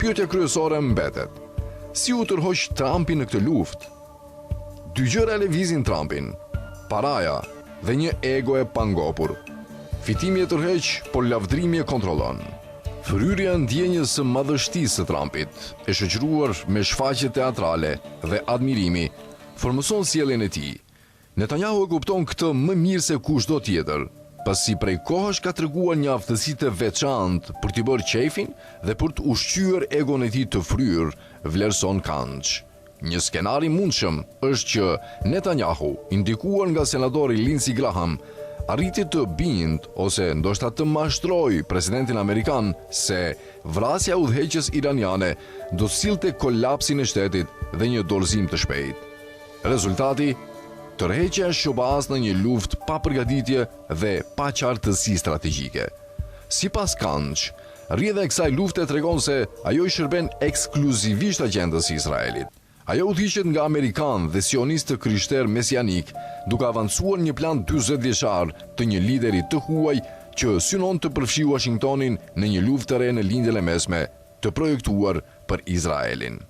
pyetja kryesore mbetet: si u tërhoq Trumpi në këtë luftë? Dy gjëra lëvizin Trumpin: paraja dhe një ego e pangopur. Fitimi e tërheq, por lavdrimi e kontrollon. Fryrja ndjenjës së madhështisë së Trumpit, e shoqëruar me shfaqje teatrale dhe admirimi, formëson sjelljen e tij. Netanyahu e kupton këtë më mirë se kushdo tjetër, pasi prej kohësh ka treguar një aftësi të veçantë për t'i bërë qefin dhe për të ushqyer egon e tij të fryrë, vlerëson Kanç. Një skenar i mundshëm është që Netanyahu, indikuar nga senatori Lindsey Graham, arriti të bindë ose ndoshta të mashtrojë presidentin amerikan se vrasja e udhëheqjes iraniane do sillte kolapsin e shtetit dhe një dorëzim të shpejtë. Rezultati: tërheqja e SHOBAZ në një luftë pa përgatitje dhe pa qartësi strategjike. Sipas Kanç, rrjedha e kësaj lufte tregon se ajo i shërben ekskluzivisht agjendës së Izraelit. Ajo udhëhiqet nga amerikan dhe sionistë krishterë mesianik, duke avancuar një plan 40 vjeçar të një lideri të huaj që synon të përfshijë Washingtonin në një luftë të re në lindjen e mesme, të projektuar për Izraelin.